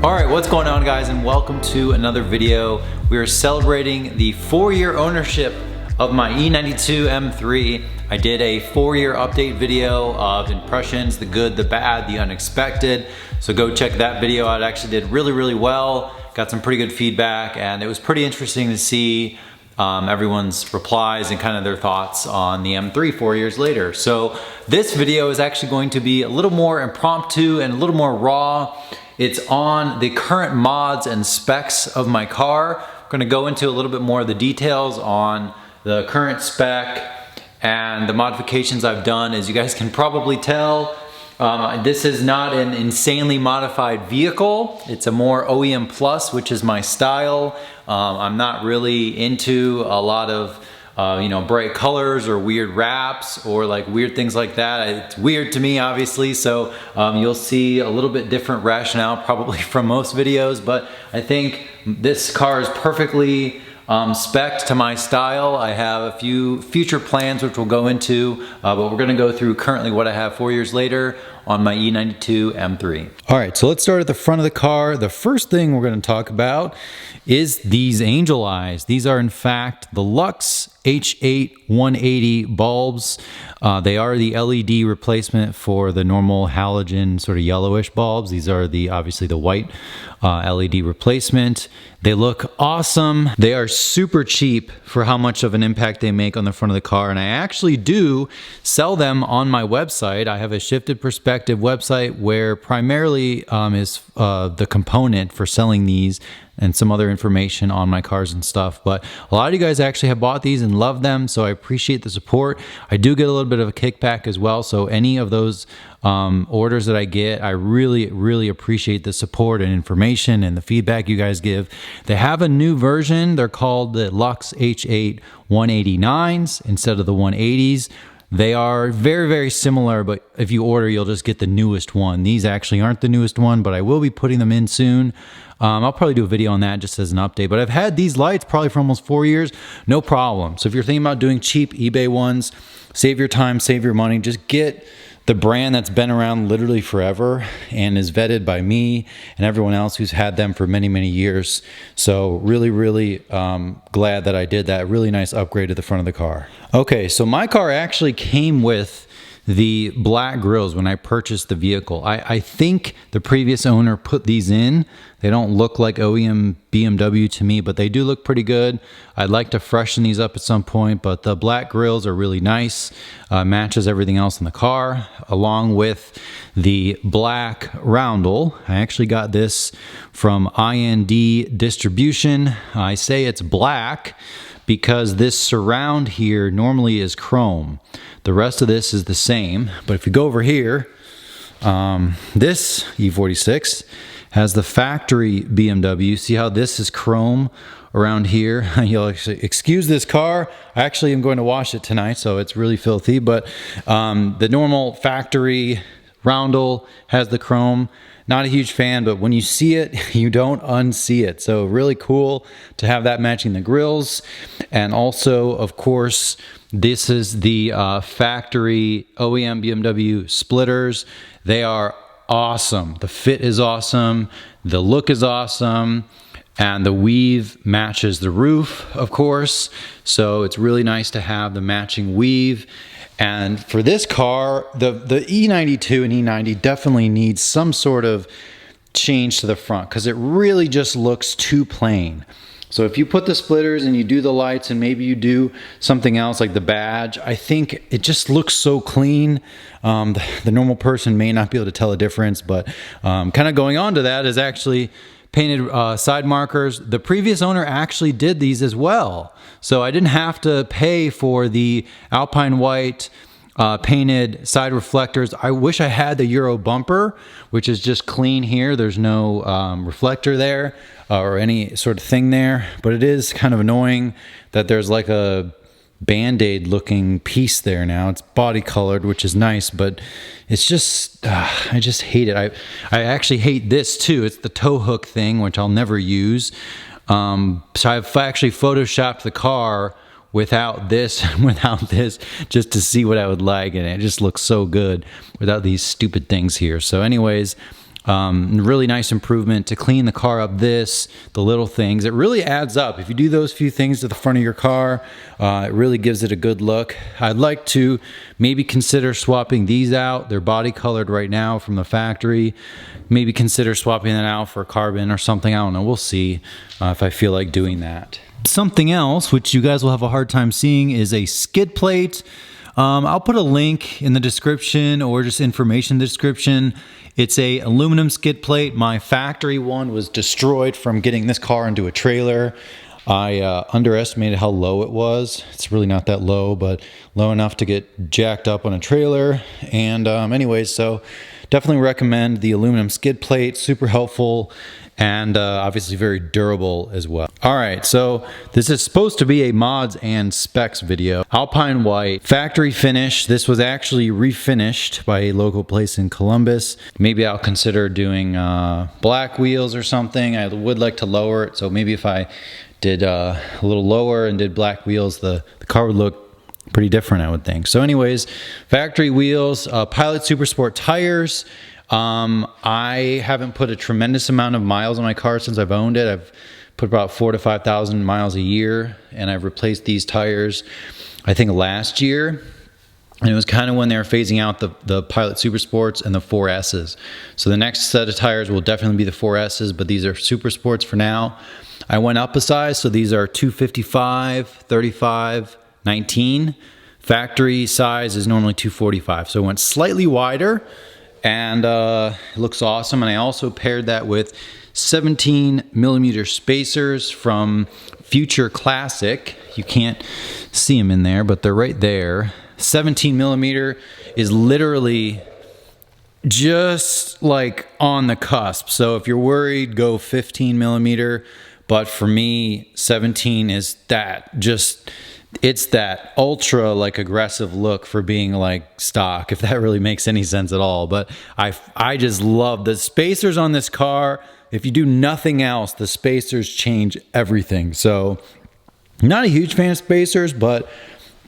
Alright, what's going on guys, and welcome to another video. We are celebrating the 4-year ownership of my E92 M3. I did a 4-year update video of impressions, the good, the bad, the unexpected. So go check that video out. It actually did really well. Got some pretty good feedback, and it was pretty interesting to see everyone's replies and kind of their thoughts on the M3 4 years later. So this video is actually going to be a little more impromptu and a little more raw. It's on the current mods and specs of my car. I'm gonna go into a little bit more of the details on the current spec and the modifications I've done. As you guys can probably tell, this is not an insanely modified vehicle. It's a more OEM plus, which is my style. I'm not really into a lot of bright colors or weird wraps or like weird things like that. It's weird to me, obviously, so you'll see a little bit different rationale probably from most videos, but I think this car is perfectly spec'd to my style. I have a few future plans which we'll go into, but we're gonna go through currently what I have 4 years later on my E92 M3. All right, so let's start at the front of the car. The first thing we're gonna talk about is these angel eyes. These are in fact the Lux H8 180 bulbs. They are the LED replacement for the normal halogen sort of yellowish bulbs. These are obviously the white LED replacement. They look awesome. They are super cheap for how much of an impact they make on the front of the car, and I actually do sell them on my website. I have a Shifted Perspective website where primarily is the component for selling these and some other information on my cars and stuff. But a lot of you guys actually have bought these and love them, so I appreciate the support. I do get a little bit of a kickback as well, so any of those orders that I get, I really appreciate the support and information and the feedback you guys give. They have a new version. They're called the Lux H8 189s instead of the 180s. They are very similar, but if you order, you'll just get the newest one. These actually aren't the newest one, but I will be putting them in soon. I'll probably do a video on that just as an update, but I've had these lights probably for almost 4 years, no problem. So if you're thinking about doing cheap eBay ones, save your time, save your money, just get the brand that's been around literally forever and is vetted by me and everyone else who's had them for many years. So really glad that I did that. Really nice upgrade to the front of the car. Okay, so my car actually came with the black grills when I purchased the vehicle. I think the previous owner put these in. They don't look like OEM BMW to me, but they do look pretty good. I'd like to freshen these up at some point, but the black grills are really nice. Matches everything else in the car, along with the black roundel. I actually got this from IND Distribution. I say it's black because this surround here normally is chrome. The rest of this is the same, but if you go over here, this E46 has the factory BMW. See how this is chrome around here? You'll actually excuse this car. I actually am going to wash it tonight, so it's really filthy, but the normal factory roundel has the chrome. Not a huge fan, but when you see it, you don't unsee it. So really cool to have that matching the grills. And also, of course, this is the factory OEM BMW splitters. They are awesome. The fit is awesome. The look is awesome. And the weave matches the roof, of course. So it's really nice to have the matching weave. And for this car, the E92 and E90 definitely needs some sort of change to the front because it really just looks too plain. So if you put the splitters and you do the lights and maybe you do something else like the badge, I think it just looks so clean. The normal person may not be able to tell a difference, but kind of going on to that is actually painted side markers. The previous owner actually did these as well. So I didn't have to pay for the Alpine white painted side reflectors. I wish I had the Euro bumper, which is just clean here. There's no reflector there or any sort of thing there, but it is kind of annoying that there's like a Band-Aid looking piece there now. It's body colored, which is nice, but it's just I just hate it. I actually hate this too. It's the tow hook thing, which I'll never use. So I've actually photoshopped the car without this and without this just to see what I would like, and it just looks so good without these stupid things here. So anyways, Really nice improvement to clean the car up. The little things, it really adds up. If you do those few things to the front of your car, it really gives it a good look. I'd like to maybe consider swapping these out. They're body colored right now from the factory. Maybe consider swapping that out for carbon or something. I don't know. We'll see if I feel like doing that. Something else, which you guys will have a hard time seeing, is a skid plate. I'll put a link in the description or just information in the description. It's a aluminum skid plate. My factory one was destroyed from getting this car into a trailer. I underestimated how low it was. It's really not that low, but low enough to get jacked up on a trailer. And anyways, so definitely recommend the aluminum skid plate. Super helpful and obviously very durable as well. All right, so this is supposed to be a mods and specs video. Alpine white, factory finish. This was actually refinished by a local place in Columbus. Maybe I'll consider doing black wheels or something. I would like to lower it, so maybe if I did a little lower and did black wheels, the car would look pretty different, I would think. So anyways, factory wheels, Pilot Super Sport tires. I haven't put a tremendous amount of miles on my car since I've owned it. I've put about 4,000 to 5,000 miles a year, and I've replaced these tires, I think last year. And it was kind of when they were phasing out the Pilot Super Sports and the 4S's. So the next set of tires will definitely be the 4S's, but these are Super Sports for now. I went up a size, so these are 255, 35, 19. Factory size is normally 245, so it went slightly wider. And it looks awesome. And I also paired that with 17 millimeter spacers from Future Classic. You can't see them in there, but they're right there. 17 millimeter is literally just like on the cusp. So if you're worried, go 15 millimeter. But for me, 17 is that just... it's that ultra like aggressive look for being like stock, if that really makes any sense at all. But I just love the spacers on this car. If you do nothing else, the spacers change everything. So not a huge fan of spacers, but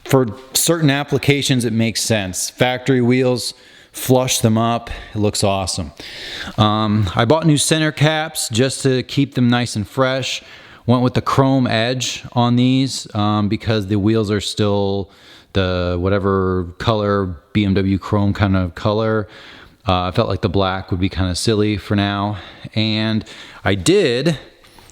for certain applications it makes sense. Factory wheels, flush them up, it looks awesome. I bought new center caps just to keep them nice and fresh. Went with the chrome edge on these because the wheels are still the whatever color, BMW chrome kind of color. I felt like the black would be kind of silly for now. And I did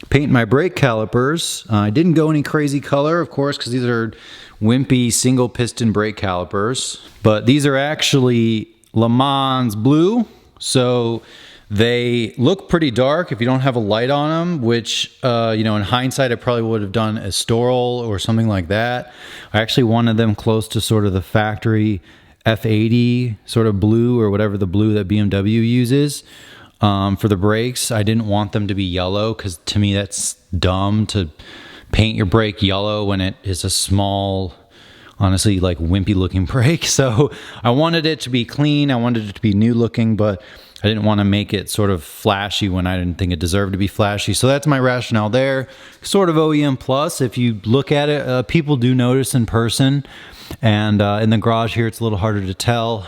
paint my brake calipers. I didn't go any crazy color, of course, because these are wimpy single piston brake calipers. But these are actually Le Mans blue. So they look pretty dark if you don't have a light on them, which, you know, in hindsight, I probably would have done a Storal or something like that. I actually wanted them close to sort of the factory F80 sort of blue, or whatever the blue that BMW uses for the brakes. I didn't want them to be yellow because to me that's dumb to paint your brake yellow when it is a small, honestly, like wimpy looking brake. So I wanted it to be clean. I wanted it to be new looking, but I didn't want to make it sort of flashy when I didn't think it deserved to be flashy. So that's my rationale there. Sort of OEM plus. If you look at it, people do notice in person. And in the garage here, it's a little harder to tell.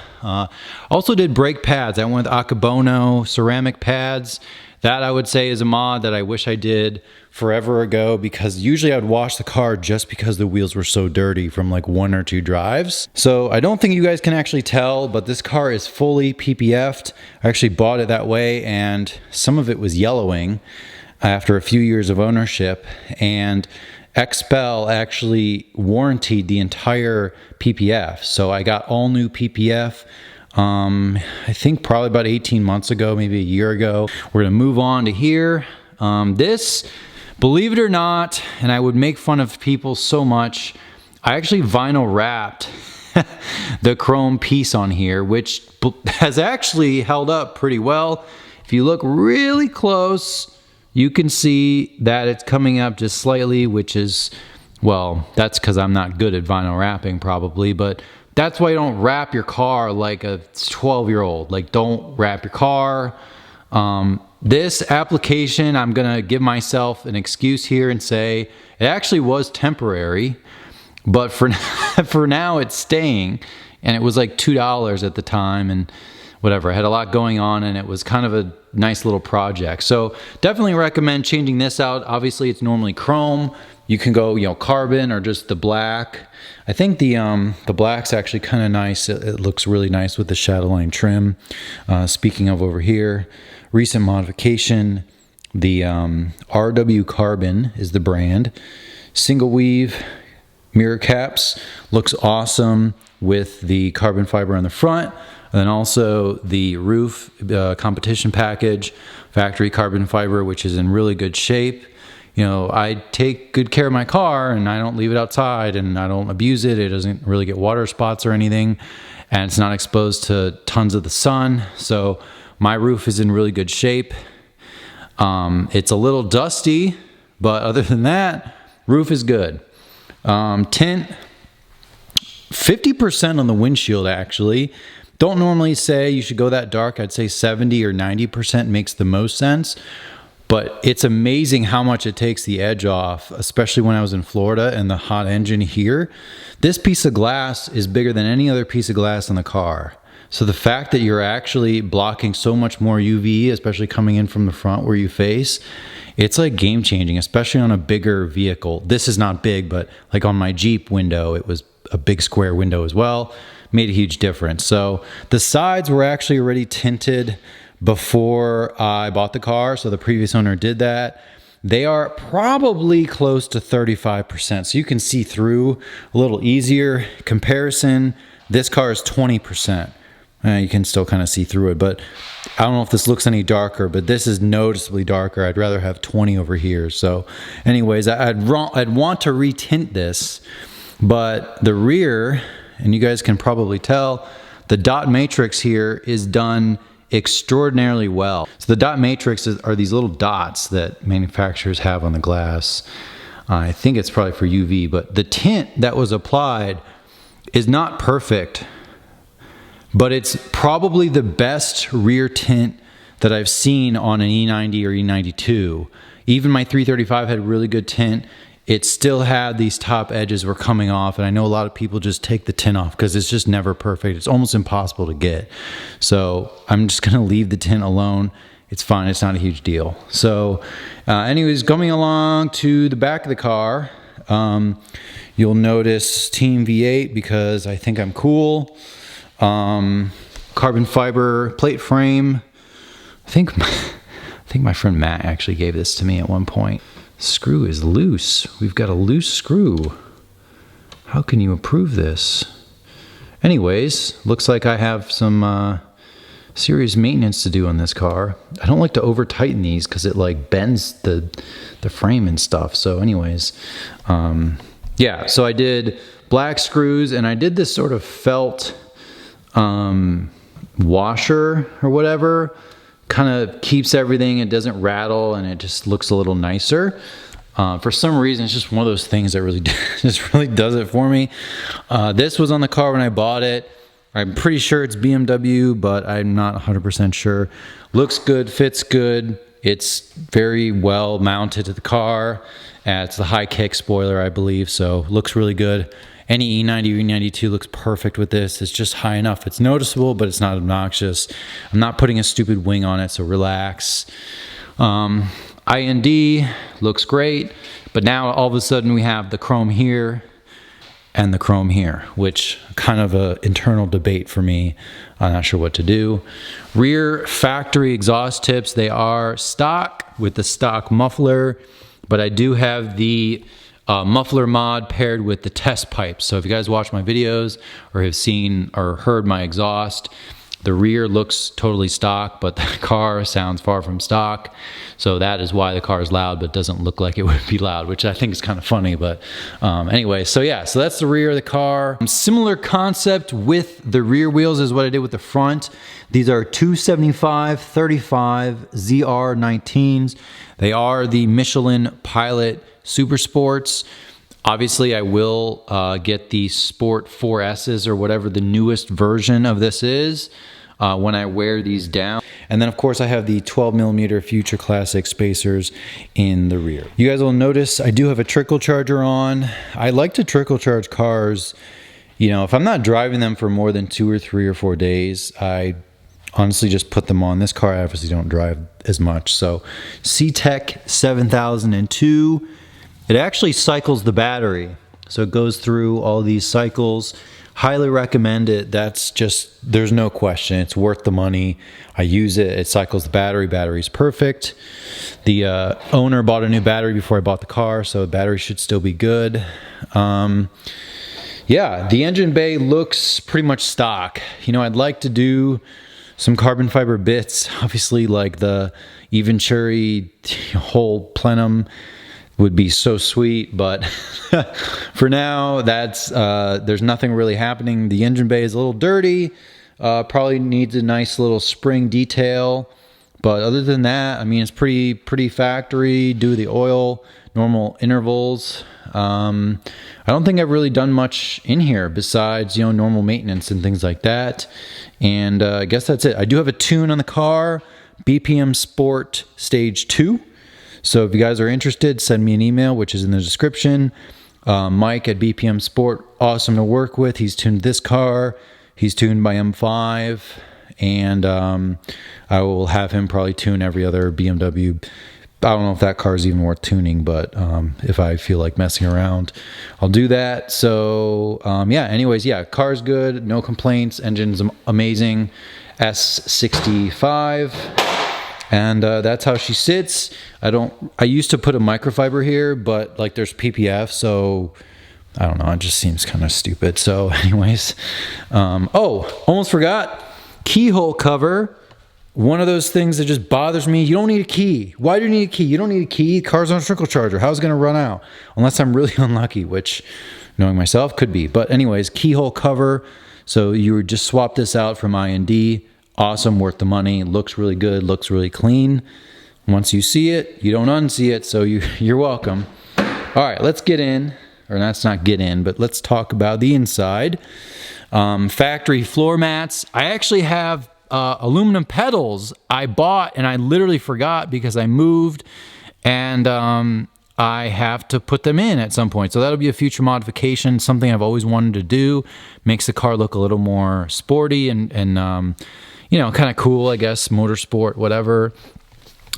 Also did brake pads. I went with Akabono ceramic pads. That I would say is a mod that I wish I did forever ago, because usually I would wash the car just because the wheels were so dirty from like 1 or 2 drives. So I don't think you guys can actually tell, but this car is fully PPF'd. I actually bought it that way, and some of it was yellowing after a few years of ownership, and XPEL actually warranted the entire PPF. So I got all new PPF. I think probably about 18 months ago, maybe a year ago. We're gonna move on to here. This, believe it or not, and I would make fun of people so much, I actually vinyl wrapped the chrome piece on here, which has actually held up pretty well. If you look really close, you can see that it's coming up just slightly, which is, well, that's because I'm not good at vinyl wrapping probably, but that's why you don't wrap your car like a 12-year-old. Like, don't wrap your car. This application, I'm gonna give myself an excuse here and say it actually was temporary, but for now it's staying, and it was like $2 at the time, and whatever. I had a lot going on and it was kind of a nice little project. So definitely recommend changing this out. Obviously it's normally chrome. You can go, you know, carbon or just the black. I think the black's actually kind of nice. It looks really nice with the shadowline trim. Speaking of over here, recent modification, the RW Carbon is the brand. Single weave mirror caps, looks awesome with the carbon fiber on the front. And then also the roof competition package, factory carbon fiber, which is in really good shape. You know, I take good care of my car and I don't leave it outside and I don't abuse it. It doesn't really get water spots or anything, and it's not exposed to tons of the sun. So my roof is in really good shape. It's a little dusty, but other than that, roof is good. Tint, 50% on the windshield actually. Don't normally say you should go that dark. I'd say 70 or 90% makes the most sense. But it's amazing how much it takes the edge off, especially when I was in Florida and the hot engine here. This piece of glass is bigger than any other piece of glass in the car. So the fact that you're actually blocking so much more UV, especially coming in from the front where you face, it's like game changing, especially on a bigger vehicle. This is not big, but like on my Jeep window, it was a big square window as well. Made a huge difference. So the sides were actually already tinted before I bought the car. So the previous owner did that. They are probably close to 35%. So you can see through a little easier. Comparison, this car is 20%. You can still kind of see through it, but I don't know if this looks any darker, but this is noticeably darker. I'd rather have 20 over here. So anyways, I'd want to retint this, but the rear, and you guys can probably tell, the dot matrix here is done extraordinarily well. So the dot matrix are these little dots that manufacturers have on the glass. I think it's probably for UV, but the tint that was applied is not perfect, but it's probably the best rear tint that I've seen on an E90 or E92. Even my 335 had really good tint. It still had these top edges were coming off, and I know a lot of people just take the tint off because it's just never perfect. It's almost impossible to get. So I'm just gonna leave the tint alone. It's fine, it's not a huge deal. So anyways, coming along to the back of the car, you'll notice Team V8 because I think I'm cool. Carbon fiber plate frame. I think my friend Matt actually gave this to me at one point. Screw is loose. We've got a loose screw. How can you improve this? Anyways, looks like I have some serious maintenance to do on this car. I don't like to over tighten these because it like bends the frame and stuff. So anyways, yeah, so I did black screws and I did this sort of felt washer or whatever. Kind of keeps everything, it doesn't rattle, and it just looks a little nicer. For some reason, it's just one of those things that really just really does it for me. This was on the car when I bought it. I'm pretty sure it's BMW, but I'm not 100% sure. Looks good, fits good. It's very well mounted to the car. It's the high kick spoiler, I believe, so looks really good. Any E90 or E92 looks perfect with this. It's just high enough. It's noticeable, but it's not obnoxious. I'm not putting a stupid wing on it, so relax. IND looks great, but now all of a sudden we have the chrome here and the chrome here, which kind of an internal debate for me. I'm not sure what to do. Rear factory exhaust tips, they are stock with the stock muffler, but I do have the muffler mod paired with the test pipes. So if you guys watch my videos or have seen or heard my exhaust, the rear looks totally stock, but the car sounds far from stock. So that is why the car is loud, but doesn't look like it would be loud, which I think is kind of funny. But anyway, so yeah, so that's the rear of the car. Similar concept with the rear wheels is what I did with the front. These are 275/35 ZR19s. They are the Michelin Pilot Super Sports. Obviously, I will get the Sport 4S's or whatever the newest version of this is when I wear these down. And then, of course, I have the 12mm Future Classic spacers in the rear. You guys will notice I do have a trickle charger on. I like to trickle charge cars. You know, if I'm not driving them for more than 2 or 3 or 4 days, I honestly just put them on. This car I obviously don't drive as much. So C-Tech 7002, it actually cycles the battery. So it goes through all these cycles. Highly recommend it. That's just, there's no question. It's worth the money. I use it. It cycles the battery. Battery's perfect. The owner bought a new battery before I bought the car, so the battery should still be good. Yeah, the engine bay looks pretty much stock. You know, I'd like to do some carbon fiber bits. Obviously, like the Venturi whole plenum would be so sweet, but for now, that's there's nothing really happening. The engine bay is a little dirty. Probably needs a nice little spring detail, but other than that, I mean, it's pretty factory. Do the oil, normal intervals. I don't think I've really done much in here besides, you know, normal maintenance and things like that. And I guess that's it. I do have a tune on the car, BPM Sport Stage 2. So if you guys are interested, send me an email, which is in the description. Mike at BPM Sport, awesome to work with. He's tuned this car. He's tuned my M5. And I will have him probably tune every other BMW. I don't know if that car is even worth tuning, but if I feel like messing around, I'll do that. So yeah, anyways, yeah, car's good. No complaints. Engine's amazing. S65. And that's how she sits. I used to put a microfiber here, but like there's PPF, so I don't know, it just seems kind of stupid. So anyways, oh, almost forgot, keyhole cover. One of those things that just bothers me. You don't need a key. Why do you need a key? You don't need a key. Car's on a trickle charger. How's it gonna run out? Unless I'm really unlucky, which knowing myself could be. But anyways, keyhole cover. So you would just swap this out from I&D. Awesome, worth the money, looks really good, looks really clean. Once you see it, you don't unsee it, so you're welcome. All right, let's get in, or that's not get in, but let's talk about the inside. Factory floor mats. I actually have aluminum pedals I bought and I literally forgot because I moved, and I have to put them in at some point. So that'll be a future modification, something I've always wanted to do. Makes the car look a little more sporty and you know, kind of cool, I guess, motorsport, whatever.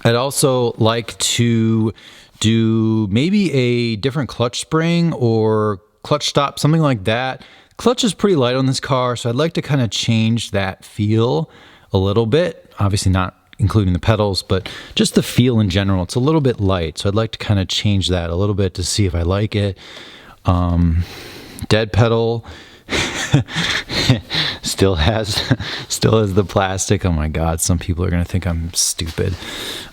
I'd also like to do maybe a different clutch spring or clutch stop, something like that. Clutch is pretty light on this car, so I'd like to kind of change that feel a little bit. Obviously not including the pedals, but just the feel in general. It's a little bit light, so I'd like to kind of change that a little bit to see if I like it. Dead pedal. still has the plastic. Oh my god, some people are gonna think I'm stupid.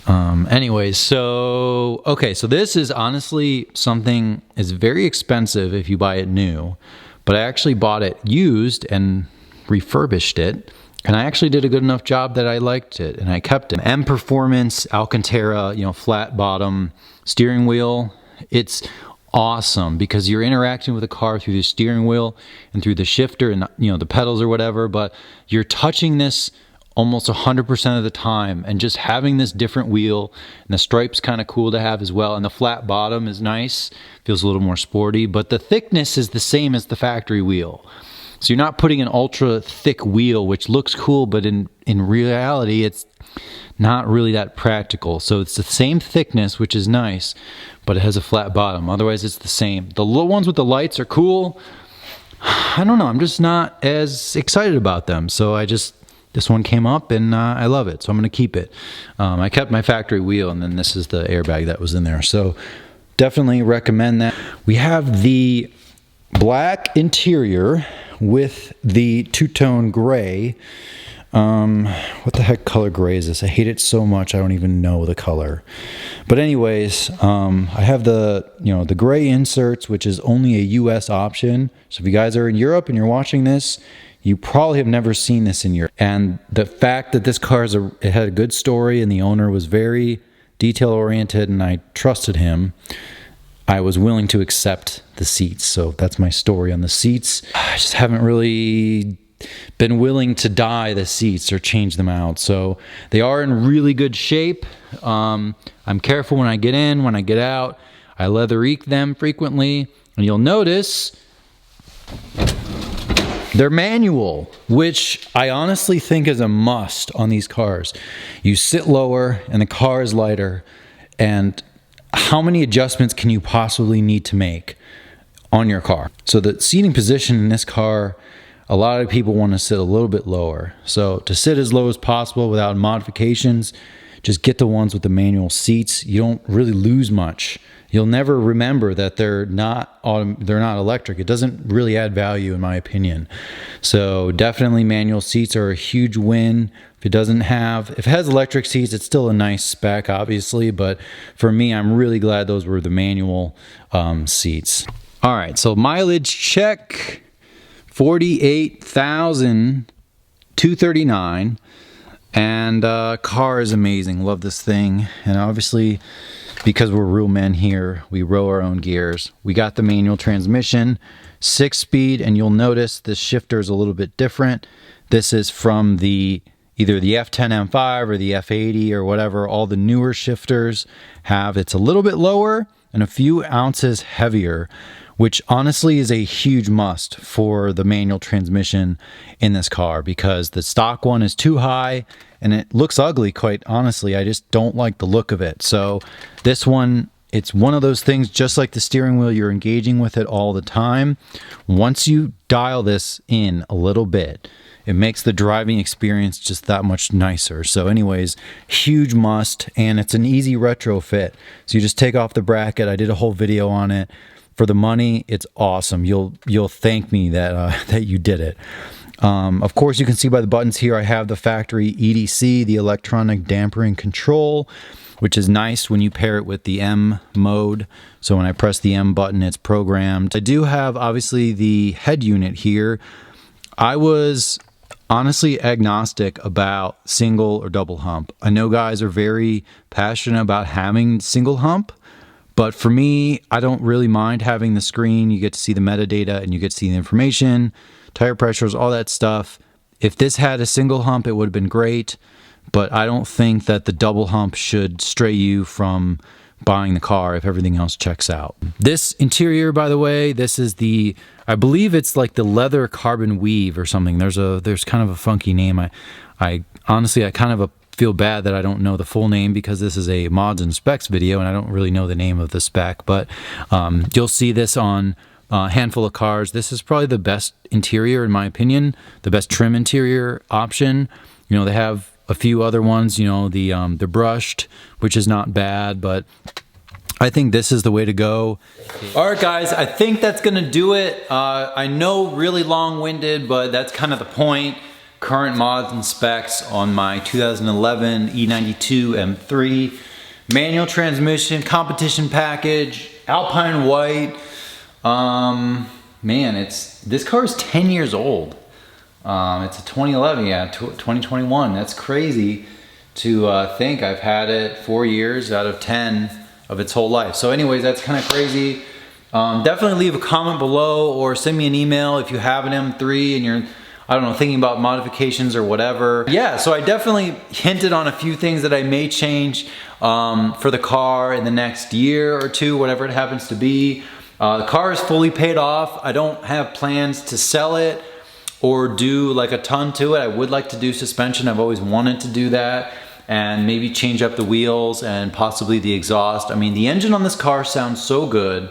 Anyways, so okay, so this is honestly something is very expensive if you buy it new, but I actually bought it used and refurbished it, and I actually did a good enough job that I liked it and I kept it. M Performance Alcantara, you know, flat bottom steering wheel. It's awesome because you're interacting with the car through the steering wheel and through the shifter and, you know, the pedals or whatever, but you're touching this almost 100% of the time, and just having this different wheel, and the stripe's kind of cool to have as well, and the flat bottom is nice, feels a little more sporty, but the thickness is the same as the factory wheel. So you're not putting an ultra thick wheel, which looks cool, but in reality, it's not really that practical. So it's the same thickness, which is nice, but it has a flat bottom. Otherwise, it's the same. The little ones with the lights are cool. I don't know. I'm just not as excited about them. So this one came up and I love it. So I'm going to keep it. I kept my factory wheel, and then this is the airbag that was in there. So definitely recommend that. We have the black interior with the two-tone gray. What the heck color gray is this? I hate it so much I don't even know the color. But anyways, I have the gray inserts, which is only a US option. So if you guys are in Europe and you're watching this, you probably have never seen this in Europe. And the fact that this car it had a good story and the owner was very detail oriented and I trusted him, I was willing to accept the seats. So that's my story on the seats. I just haven't really been willing to dye the seats or change them out. So they are in really good shape. I'm careful when I get in, when I get out. I leather eke them frequently, and you'll notice They're manual, which I honestly think is a must on these cars. You sit lower and the car is lighter, and how many adjustments can you possibly need to make on your car? So the seating position in this car, a lot of people want to sit a little bit lower. So to sit as low as possible without modifications, just get the ones with the manual seats. You don't really lose much. You'll never remember that they're not electric. It doesn't really add value in my opinion. So definitely manual seats are a huge win. If it has electric seats, it's still a nice spec obviously, but for me, I'm really glad those were the manual seats. All right, so mileage check, 48,239. And car is amazing. Love this thing. And obviously, because we're real men here, we row our own gears. We got the manual transmission, 6-speed, and you'll notice this shifter is a little bit different. This is from either the F10 M5 or the F80 or whatever. All the newer shifters have. It's a little bit lower and a few ounces heavier, which honestly is a huge must for the manual transmission in this car, because the stock one is too high and it looks ugly, quite honestly. I just don't like the look of it. So this one, it's one of those things, just like the steering wheel, you're engaging with it all the time. Once you dial this in a little bit, it makes the driving experience just that much nicer. So anyways, huge must, and it's an easy retrofit. So you just take off the bracket. I did a whole video on it. For the money, it's awesome. You'll thank me that that you did it. Of course, you can see by the buttons here, I have the factory EDC, the electronic dampering control, which is nice when you pair it with the M mode. So when I press the M button, it's programmed. I do have, obviously, the head unit here. I was honestly agnostic about single or double hump. I know guys are very passionate about having single hump, but for me, I don't really mind having the screen. You get to see the metadata and you get to see the information, tire pressures, all that stuff. If this had a single hump, it would have been great, but I don't think that the double hump should stray you from buying the car if everything else checks out. This interior, by the way, this is the, I believe it's like the leather carbon weave or something. There's kind of a funky name. I honestly, I kind of feel bad that I don't know the full name, because this is a mods and specs video and I don't really know the name of the spec, but you'll see this on a handful of cars. This is probably the best interior in my opinion, the best trim interior option. You know, they have a few other ones, you know, the brushed, which is not bad, but I think this is the way to go. All right, guys, I think that's gonna do it. I know really long-winded, but that's kind of the point. Current mods and specs on my 2011 E92 M3. Manual transmission, competition package, Alpine white. Man, this car is 10 years old. It's a 2011, yeah, 2021. That's crazy to think. I've had it 4 years out of 10 of its whole life. So anyways, that's kind of crazy. Definitely leave a comment below or send me an email if you have an M3 and you're, I don't know, thinking about modifications or whatever. Yeah, so I definitely hinted on a few things that I may change for the car in the next year or two, whatever it happens to be. The car is fully paid off. I don't have plans to sell it or do like a ton to it. I would like to do suspension. I've always wanted to do that, and maybe change up the wheels and possibly the exhaust. I mean, the engine on this car sounds so good.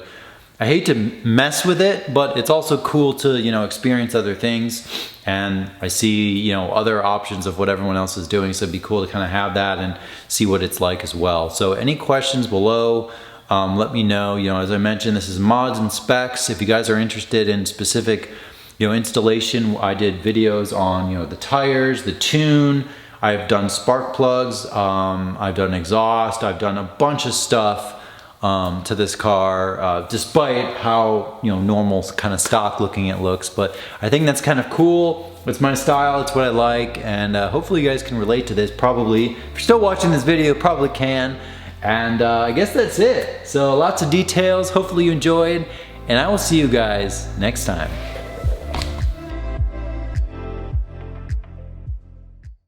I hate to mess with it, but it's also cool to, you know, experience other things. And I see, you know, other options of what everyone else is doing. So it'd be cool to kind of have that and see what it's like as well. So any questions below, let me know. You know, as I mentioned, this is mods and specs. If you guys are interested in specific, you know, installation, I did videos on, you know, the tires, the tune. I've done spark plugs. I've done exhaust. I've done a bunch of stuff to this car, despite how, you know, normal kind of stock looking it looks. But I think that's kind of cool. It's my style, it's what I like, and hopefully you guys can relate to this. Probably, if you're still watching this video, probably can. And I guess that's it. So lots of details. Hopefully you enjoyed, and I will see you guys next time.